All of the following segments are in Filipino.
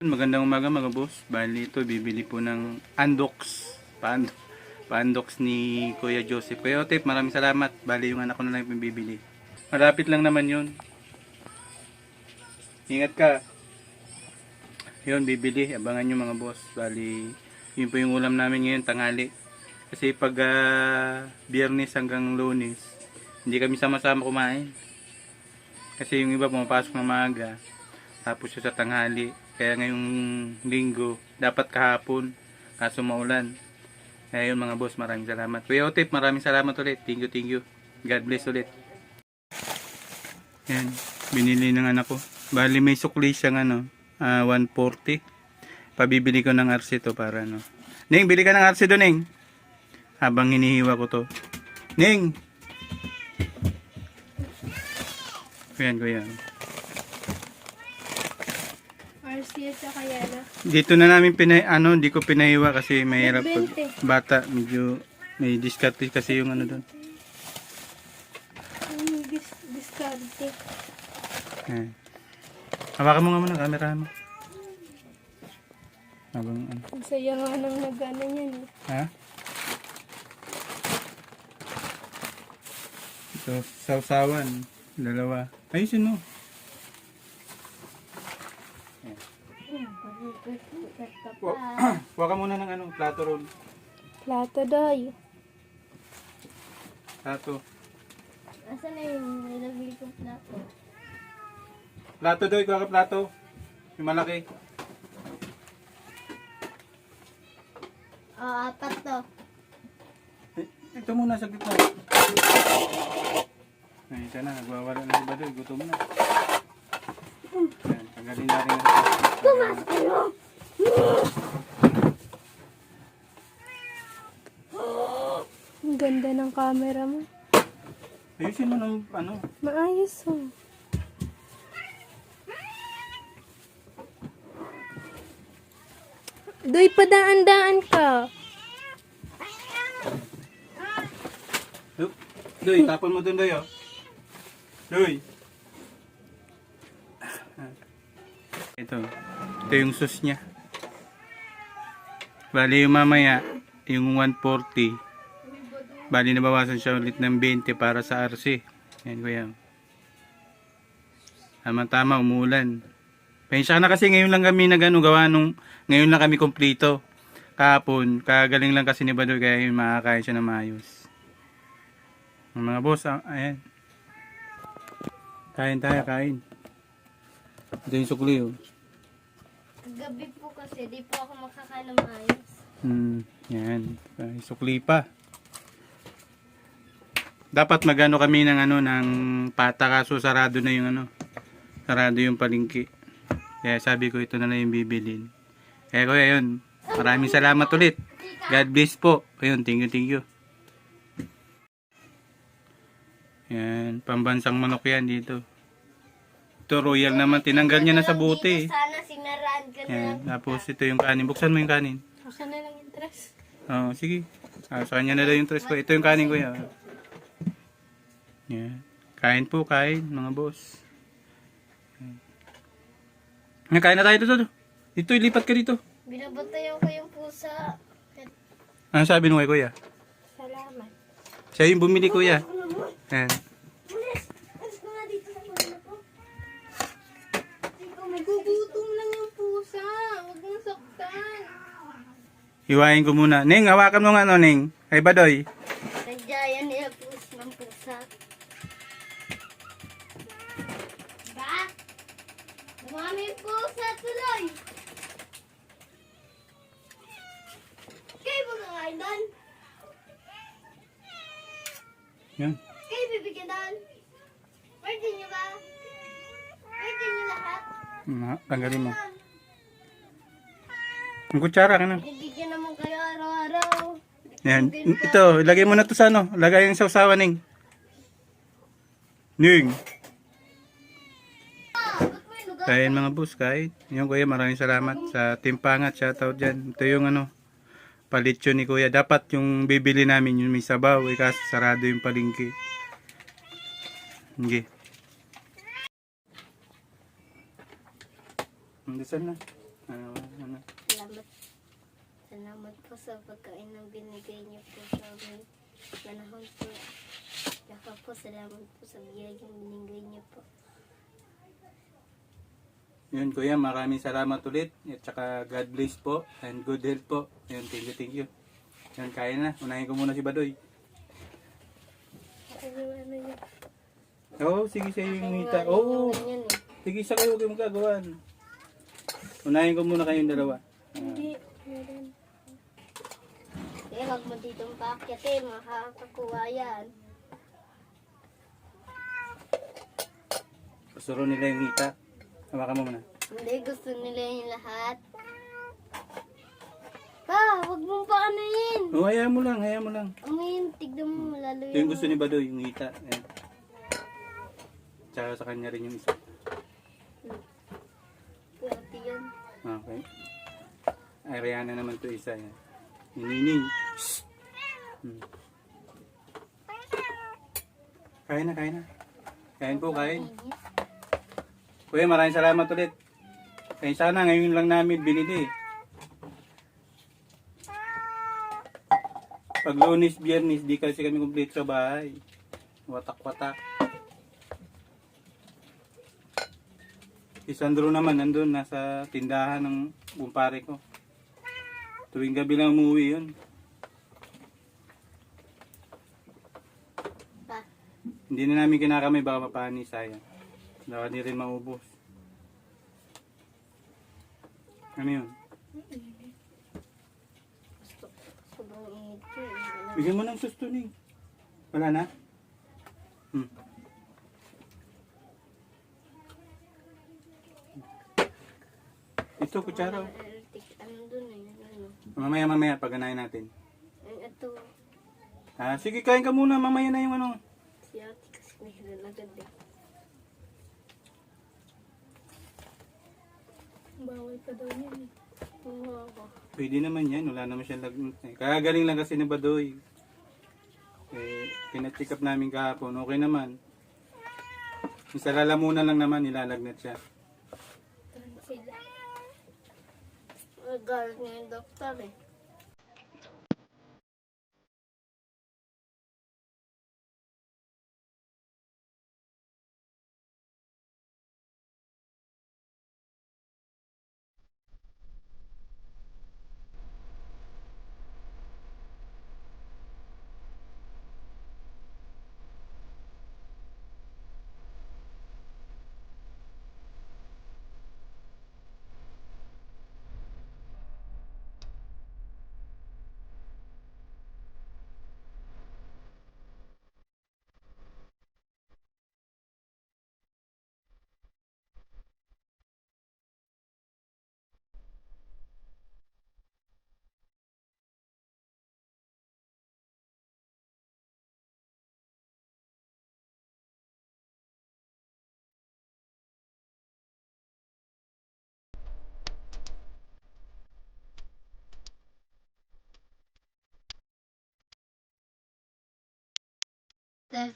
Magandang umaga mga boss. Bali ito, bibili po ng Andox. Paandox ni Kuya Joseph. Kuya Otep, maraming salamat. Bali yung anak ko na lang yung bibili. Malapit lang naman yun. Ingat ka. Yun, bibili. Abangan nyo mga boss. Bali, yun po yung ulam namin ngayon, tanghali. Kasi pag Biyernes hanggang Lunes, hindi kami sama-sama kumain. Kasi yung iba pumapasok ng maaga. Tapos yung sa tanghali. Kaya ngayong linggo, dapat kahapon. Kaso maulan. Kaya yun mga boss, maraming salamat. Kuya Otep, maraming salamat ulit. Thank you. God bless ulit. Yan, binili ng anak ko. Bali may sukli siyang 140. Pabibili ko ng RC to para Ning, bili ka ng RC doon, Ning. Habang hinihiwa ko to. Ning! Kuyan. RCS sa kaya na. Dito na namin di ko pinahiwa kasi mahirap pag bata, medyo may diskarte kasi yung doon. Diskarte. Ayan. Hawakan mo nga muna, camera mo. Habang Ang saya nga nang nagana yan. Ha? Ito, sausawan. Dalawa. Ayusin mo. Huwag muna ng plato ron. Plato doy. Plato. Asan na yung nilagay kong plato? Plato doy, kuha ka plato. Yung malaki. Apat to. Ito muna, saglit na. Ay, ito na, nagwawala na iba doy. Gutom na. Ayan, tanggalin natin. Ang ganda ng camera mo. Ayusin mo ng Maayos oh. Doy, padaan-daan ka. Doy, tapon mo dun, Doy, oh. Doy. Ito yung sauce niya. Bali yung mamaya, yung 140. Bali nabawasan siya ulit ng 20 para sa RC. Yan kuya. Tama-tama, umulan. Pensya na kasi ngayon lang kami gawa ngayon lang kami kumplito. Kahapon, kagaling lang kasi ni Badoy kaya yung makakain siya na maayos. Mga boss, ayan. Kain tayo, kain. Ito yung sukli, oh. Gabi po kasi, di po ako makakain ng maayos. Yan. Sukli pa. Dapat magano kami ng pata kaso sarado na yung sarado yung palengke. Kaya sabi ko ito na lang yung bibilin. Kaya kuya yun. Maraming salamat ulit. God bless po. Ayun, thank you. Yan, pambansang manok yan dito. Ito royal naman, tinanggal niya na sa bote. Sana sinaraan ka na Yan, lang. tapos ito yung kanin. Buksan mo yung kanin. Saka na lang yung dress. Oo, sige. Sa kanya na daw yung tres ko. Ito yung kanin ko yan. Yan. Kain po, mga boss. Yan, kain na tayo dito. Dito, ilipat ka dito. Binabantayan ko yung pusa. Ano sabi nung kay kuya? Salamat. Siya yung bumili kuya. Yan. Nagugutom lang yung pusa. Huwag mong saktan. Hiwain ko muna. Ning, hawakan mo nga Ning. Ay Badoy. Nandiyan niya ng pusa. Ba? Dumami yung pusa tuloy. Kayo ba kakain doon? Yan. Kayo bibigyan doon? Pwede niyo ba? Pwede niyo lahat? Tanggalin mo. Ang kutsara ka na. Bibigyan naman kayo araw-araw. Yan. Ito, ilagay mo na to sa lagay yung sausawan Ning. Ning. Kain mga boss, kain. Yung kuya, maraming salamat sa timpangat. Shoutout dyan. Ito yung palitsyo ni kuya. Dapat yung bibili namin yung may sabaw. Kasi sarado yung palengke. Sige. Dasal na. Ano? Salamat. Salamat po sa pagkain ng binigay niyo po sa amin. Panahon po. Saka po, salamat po sa biyayang binigay niyo po. Yun kuya, maraming salamat ulit. At saka God bless po and good health po. Yun, thank you. Yun, kaya na. Unahin ko muna si Badoy. Ano yun? Oo, sige sa iyo yung hita. Oo, Ganyan eh. sige sa kayo, huwag kayong magkagawan. Unahin ko muna kayong dalawa. Hindi. Meron. Eh, wag mo ditong paakyatin. Makakakuha yan. Gusto rin nila yung hita. Hawakan mo muna. Hindi, gusto nila yung lahat. Pa, wag mong paanayin. Oo, hayaan mo lang, hayaan mo lang. Amoyin, tignan mo, lalo Ito yung gusto ni Badoy, yung hita. Ayan. Tsaka sa kanya rin yung isa. Pwede yan. Okay. Ay, Rihanna naman to isa. Yan. Nining. Kain na, kain na. Kain po, kain. Kuya, maraming salamat ulit. Kaya sana ngayon lang namin binili. Pag Lunes, Biyernes, di kasi kami complete sa bahay. Watak-watak. Si Sandro naman nandun, nasa tindahan ng kumpare ko. Tuwing gabi lang umuwi yun. Pa, Hindi na namin kinakamay, baka mapani, sayang. Baka di rin maubos. Ano yun? sobrang init ko eh. Bigyan mo ng susto ni. Wala na? Ito, kutsara. Ano dun eh, ano. Mamaya, pag-anayin natin. Ito, Ah, sige, kain ka muna. Mamaya na yung ano. si ate kasi meron agad eh. Bawal pa daw yan eh. Oo. Pwede naman yan. Wala naman siyang lagnat. Kagagaling lang kasi ni Badoy. Pinacheck up namin kahapon. Okay naman. Yung sa lalamunan lang naman, nilalagnat siya. Sila. Galit nga yung doktor eh.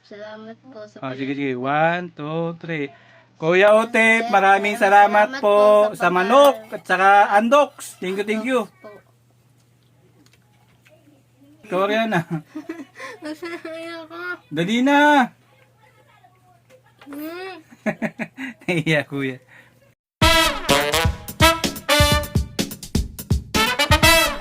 Salamat po sa Oh, sige. 1, 2, 3. Kuya Otep, maraming salamat po sa manok at saka andoks. Thank you. po. Ikaw rin na. Nasaya ko. Dali na. Naiya, kuya.